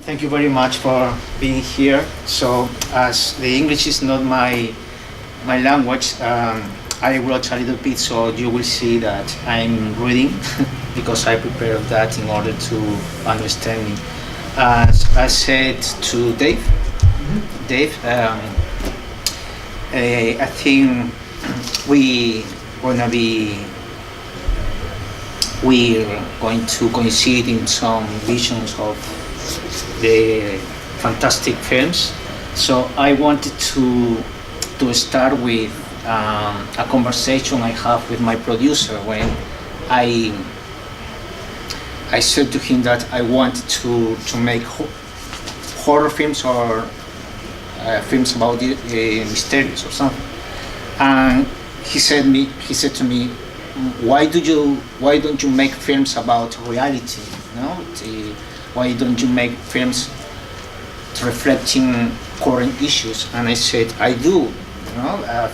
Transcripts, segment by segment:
Thank you very much for being here. So, as the English is not my language, I wrote a little bit, so you will see that I'm reading because I prepared that in order to understand me. As I said to Dave, I think we're going to coincide in some visions of the fantastic films. So I wanted to start with a conversation I have with my producer when I said to him that I wanted to make horror films or films about mysteries or something. And he said to me, why don't you make films about reality? Why don't you make films reflecting current issues? And I said, I do.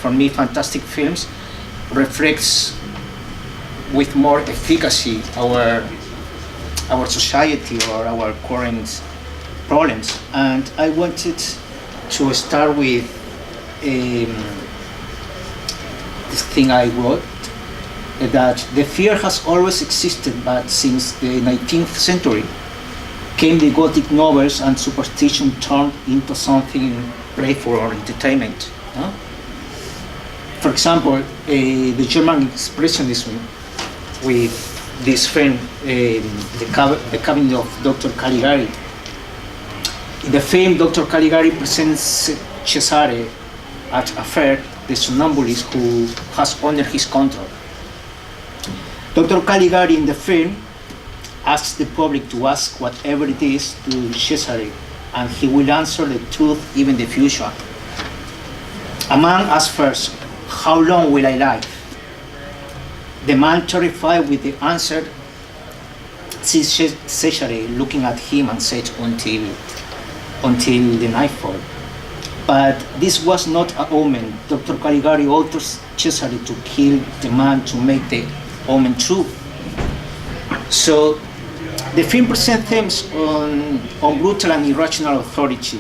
For me, fantastic films reflects with more efficacy our society or our current problems. And I wanted to start with this thing I wrote, that the fear has always existed, but since the 19th century came the Gothic novels and superstition turned into something playful or entertainment. For example, the German Expressionism with this film, the Cabinet of Dr. Caligari. In the film, Dr. Caligari presents Cesare at a fair, the somnambulist who has under his control. Dr. Caligari in the film asks the public to ask whatever it is to Cesare, and he will answer the truth, even the future. A man asks first, how long will I live? The man, terrified with the answer, sees Cesare looking at him and says, until the nightfall. But this was not a omen. Dr. Caligari orders Cesare to kill the man to make the omen true. So the film presents themes on brutal and irrational authority.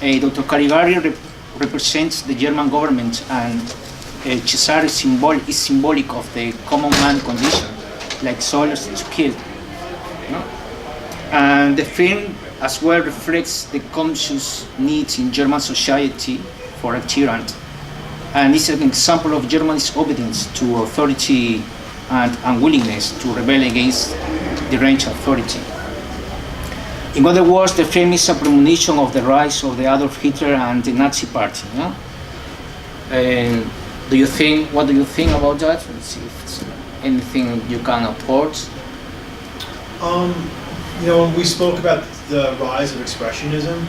Dr. Caligari represents the German government, and Cesare is symbolic of the common man condition, like souls to kill. And the film as well reflects the conscious needs in German society for a tyrant. And it's an example of Germany's obedience to authority and unwillingness to rebel against deranged authority. In other words, the film is a premonition of the rise of the Adolf Hitler and the Nazi Party. And what do you think about that? Let's see if it's anything you can afford. When we spoke about the rise of Expressionism,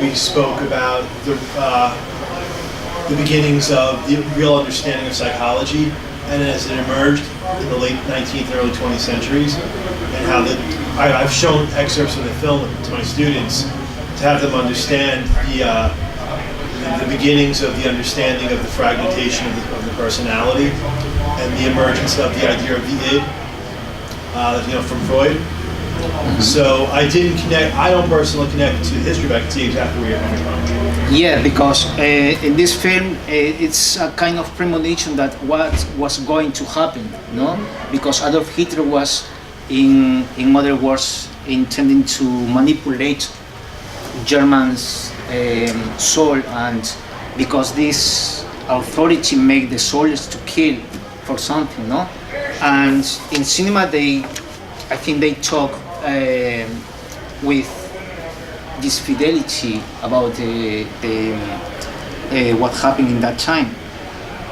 we spoke about the beginnings of the real understanding of psychology, and as it emerged in the late 19th and early 20th centuries, and how I've shown excerpts of the film to my students to have them understand the beginnings of the understanding of the fragmentation of the personality and the emergence of the idea of the id, from Freud. So I don't personally connect to history, but I can see exactly where you're coming from. Yeah, because in this film, it's a kind of premonition that what was going to happen, Because Adolf Hitler was, in other words, intending to manipulate Germans' soul, and because this authority made the souls to kill for something, And in cinema, I think they talk with this fidelity about what happened in that time.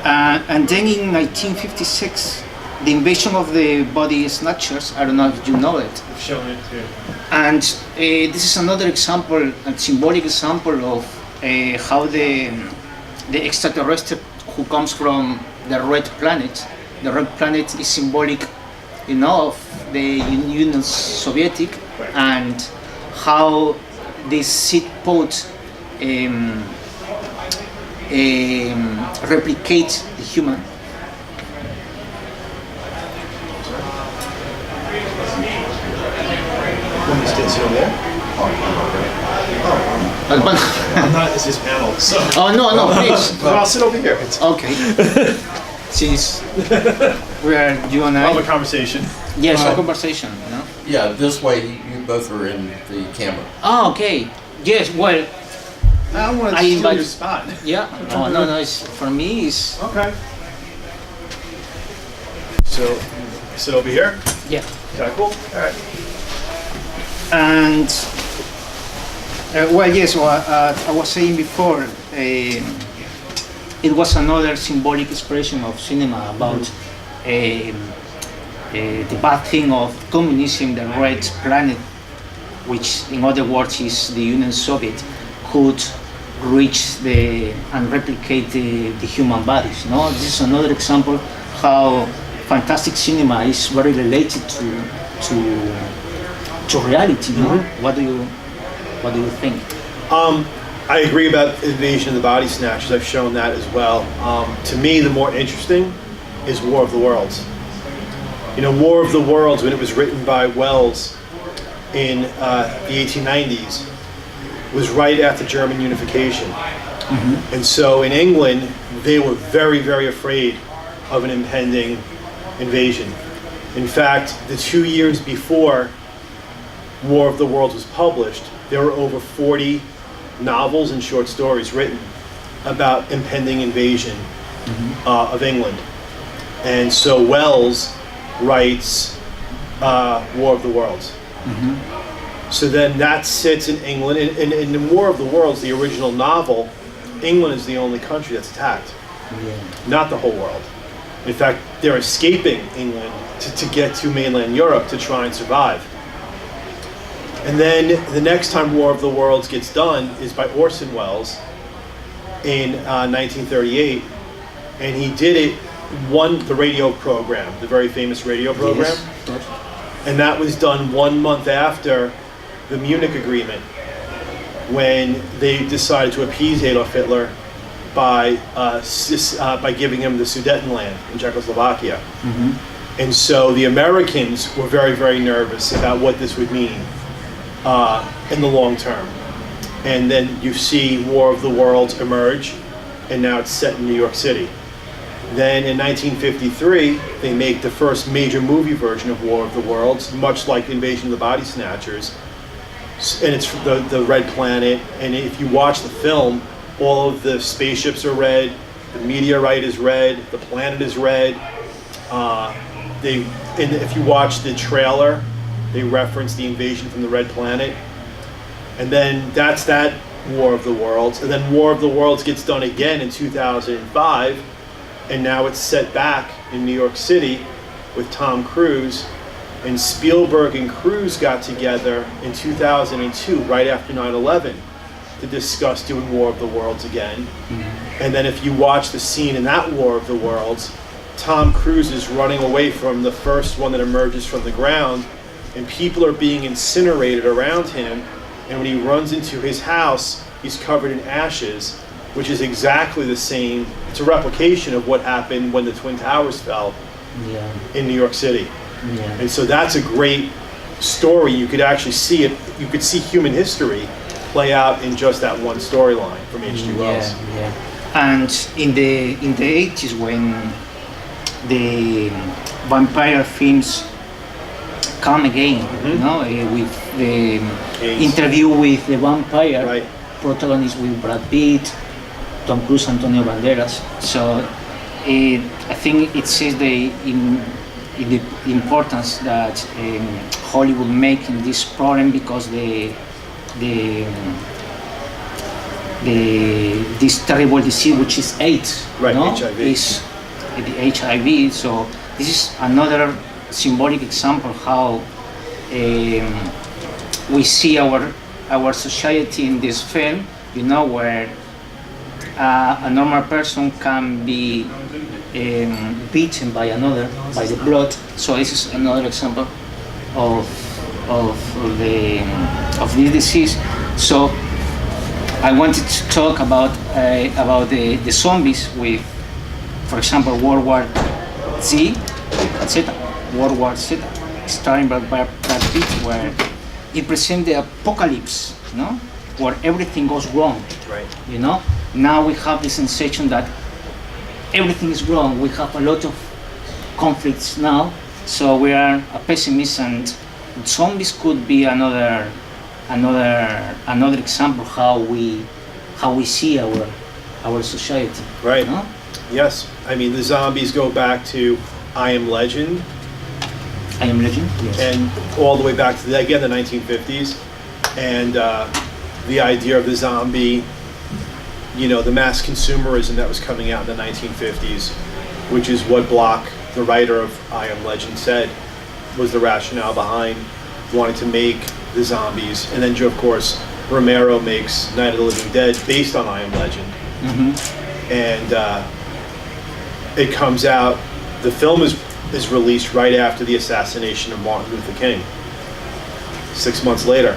And then in 1956, the invasion of the body snatchers, I don't know if you know it. I've shown it too. And this is another example, a symbolic example of how the extraterrestrial who comes from the red planet is symbolic, of the Union Soviet, and how this seed pod replicate the human. When you stay still there? I'm not. It's his panel. So. Oh no, please. Well, I'll sit over here. Okay. Since we are you and I'll have a I. conversation. Yes, a conversation. You know. Yeah, this way you both are in the camera. Oh, okay. Yes. Well, I don't want to I steal invite- your spot. yeah. Oh no. It's for me. It's Okay. So, sit over here. yeah. Okay, cool. All right. And well, yes. Well, I was saying before, it was another symbolic expression of cinema about the bad thing of communism, the red planet, which, in other words, is the Union Soviet, could reach and replicate the human bodies. No, this is another example how fantastic cinema is very related to reality. No, what do you think? I agree about Invasion of the Body Snatchers. I've shown that as well. To me, the more interesting is War of the Worlds. You know, War of the Worlds, when it was written by Wells in the 1890s, was right after German unification. And so in England, they were very, very afraid of an impending invasion. In fact, the 2 years before War of the Worlds was published, there were over 40 novels and short stories written about impending invasion of England. And so Wells writes War of the Worlds. So then that sits in England. And in War of the Worlds, the original novel, England is the only country that's attacked, not the whole world. In fact, they're escaping England to get to mainland Europe to try and survive. And then the next time War of the Worlds gets done is by Orson Welles in 1938. And he did it, the radio program, the very famous radio program. Yes. And that was done 1 month after the Munich Agreement, when they decided to appease Adolf Hitler by giving him the Sudetenland in Czechoslovakia. And so the Americans were very, very nervous about what this would mean in the long term. And then you see War of the Worlds emerge, and now it's set in New York City. Then in 1953, they make the first major movie version of War of the Worlds, much like Invasion of the Body Snatchers. And it's the Red Planet. And if you watch the film, all of the spaceships are red, the meteorite is red, the planet is red. If you watch the trailer, they reference the invasion from the Red Planet. And then that's that War of the Worlds. And then War of the Worlds gets done again in 2005. And now it's set back in New York City with Tom Cruise. And Spielberg and Cruise got together in 2002, right after 9/11, to discuss doing War of the Worlds again. And then if you watch the scene in that War of the Worlds, Tom Cruise is running away from the first one that emerges from the ground, and people are being incinerated around him. And when he runs into his house, he's covered in ashes, which is exactly the same. It's a replication of what happened when the Twin Towers fell in New York City. And so that's a great story. You could actually see it. You could see human history play out in just that one storyline from H.G. Wells. And in the 80s, when the vampire films come again, you know, with the Interview with the Vampire, protagonist with Brad Pitt, Tom Cruise, Antonio Banderas. So I think it says the importance that Hollywood making this problem, because this terrible disease, which is AIDS, HIV. is the HIV. So this is another symbolic example how we see our society in this film, you know, where a normal person can be beaten by another, by the blood. So this is another example of this disease. So I wanted to talk about the zombies with, for example, World War Z, etc. World War Z, starring by Brad Pitt, where it presents the apocalypse, where everything goes wrong. Right. Now we have the sensation that everything is wrong. We have a lot of conflicts now, so we are a pessimist, and zombies could be another example how we see our society. Right. Yes. I mean, the zombies go back to I Am Legend. I Am Legend. Yes. And all the way back to the 1950s, and the idea of the zombie. The mass consumerism that was coming out in the 1950s, which is what Bloch, the writer of I Am Legend, said was the rationale behind wanting to make the zombies. And then, of course, Romero makes Night of the Living Dead based on I Am Legend. And it comes out, the film is released right after the assassination of Martin Luther King, 6 months later.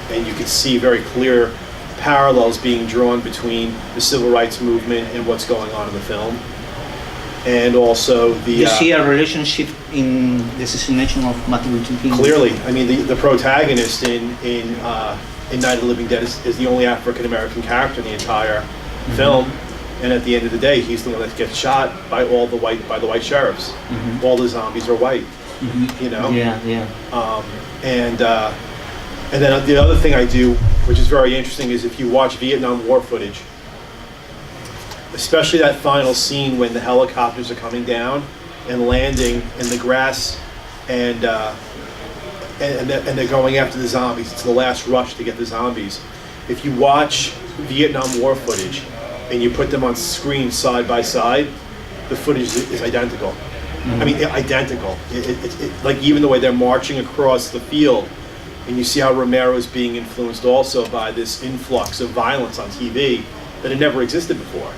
And you can see very clear parallels being drawn between the civil rights movement and what's going on in the film, and also the. You see a relationship in the assassination of Martin Luther King. Clearly, I mean the protagonist in Night of the Living Dead is the only African American character in the entire film, and at the end of the day, he's the one that gets shot by the white sheriffs. All the zombies are white. Yeah. And then the other thing I do, which is very interesting, is if you watch Vietnam War footage, especially that final scene when the helicopters are coming down and landing in the grass, and they're going after the zombies. It's the last rush to get the zombies. If you watch Vietnam War footage and you put them on screen side by side, the footage is identical. I mean, identical. Like even the way they're marching across the field. And you see how Romero is being influenced also by this influx of violence on TV that had never existed before.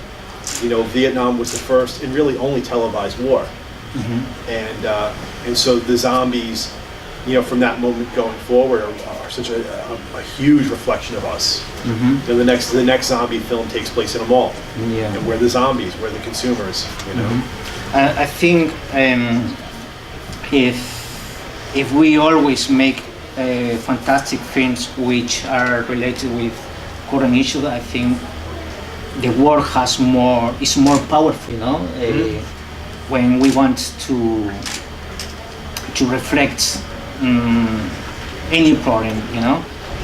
Vietnam was the first and really only televised war. And so the zombies, from that moment going forward are such a huge reflection of us. The next zombie film takes place in a mall. And we're the zombies, we're the consumers, I think if we always make fantastic films which are related with current issues, I think the work is more powerful, when we want to reflect any problem,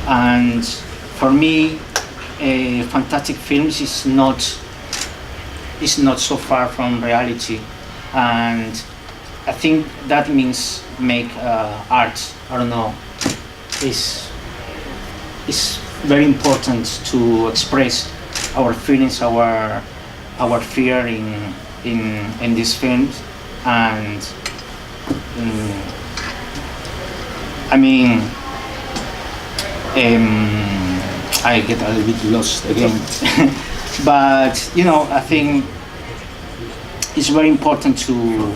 and for me fantastic films is not so far from reality, and I think that means make art. I don't know. Is very important to express our feelings, our fear in these films, and I mean, I get a little bit lost again, but I think it's very important to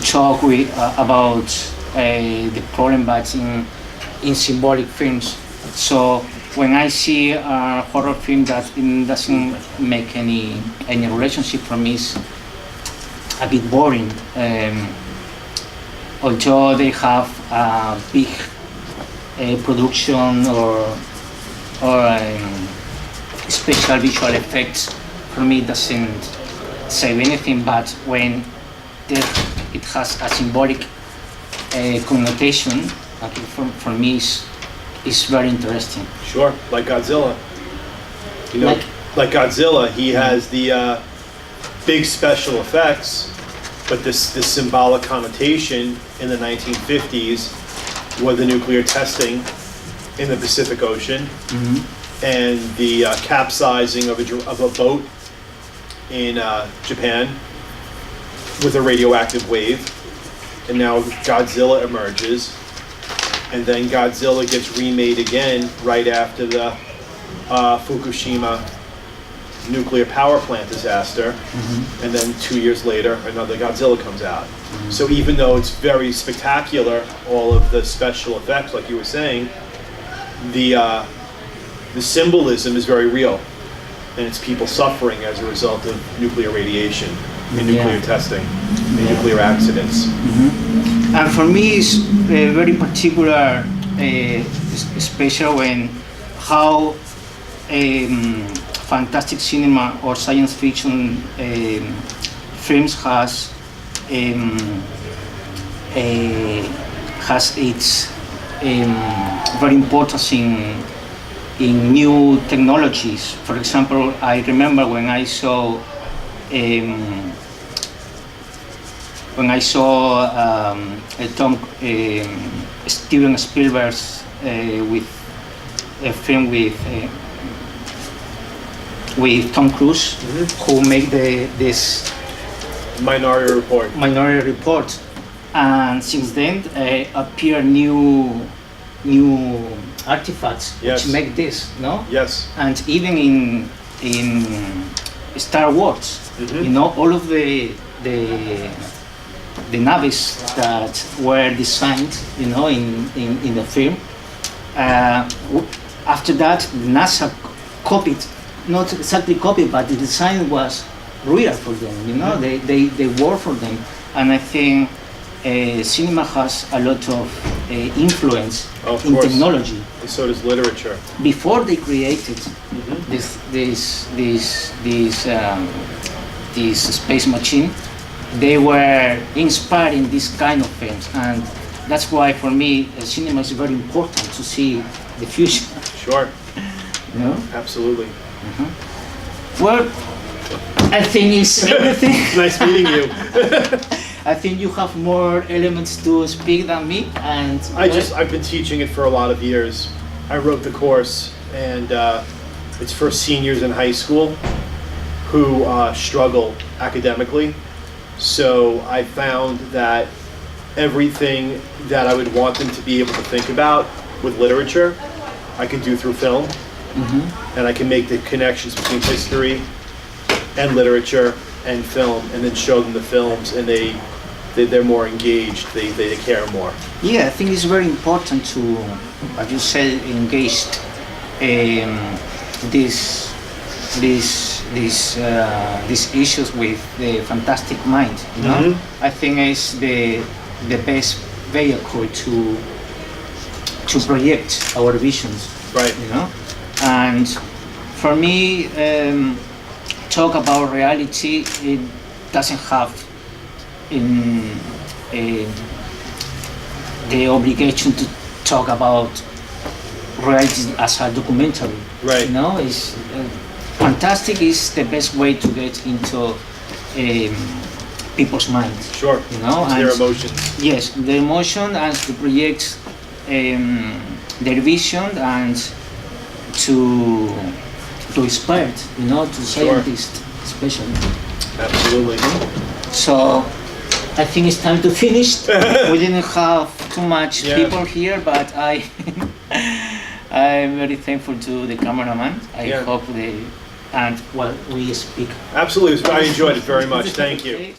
talk about the problem, but in symbolic films. So when I see a horror film that doesn't make any relationship for me, it's a bit boring. Although they have a big production or special visual effects, for me it doesn't say anything. But when it has a symbolic connotation, for me is very interesting. Sure, like Godzilla. Like Godzilla, he has the big special effects, but this symbolic connotation in the 1950s was the nuclear testing in the Pacific Ocean, and the capsizing of a boat in Japan with a radioactive wave. And now Godzilla emerges, and then Godzilla gets remade again right after the Fukushima nuclear power plant disaster, and then 2 years later another Godzilla comes out. So even though it's very spectacular, all of the special effects, like you were saying, the symbolism is very real, and it's people suffering as a result of nuclear radiation and nuclear testing and nuclear accidents. And for me, it's very particular, special when how fantastic cinema or science fiction films has its very importance in new technologies. For example, I remember when I saw Steven Spielberg's with a film with Tom Cruise, who made this Minority Report. Minority Report, and since then appear new artifacts Yes. which make this, no? Yes. And even in Star Wars, all of the navies that were designed, in the film. After that, NASA copied, not exactly copied, but the design was real for them. They work for them, and I think cinema has a lot of influence Of in course. technology. And so does literature. Before they created this space machine, they were inspired in this kind of films, and that's why for me cinema is very important to see the future. Sure. Absolutely. Well, I think it's everything. Nice meeting you. I think you have more elements to speak than me, and I've been teaching it for a lot of years. I wrote the course, and it's for seniors in high school who struggle academically. So I found that everything that I would want them to be able to think about with literature, I can do through film, and I can make the connections between history and literature and film, and then show them the films, and they're more engaged. They care more. Yeah, I think it's very important to, as you said, engage these issues with the fantastic mind. I think it's the best vehicle to project our visions. Right. And for me, talk about reality, it doesn't have the obligation to talk about reality as a documentary. Right. It's fantastic is the best way to get into people's minds. Sure. Their emotions. Yes, their emotion, and to project their vision, and to inspire, to scientists especially. Absolutely. So I think it's time to finish. We didn't have too much people here, but I'm very thankful to the cameraman. I hope we speak. Absolutely. I enjoyed it very much. Thank you.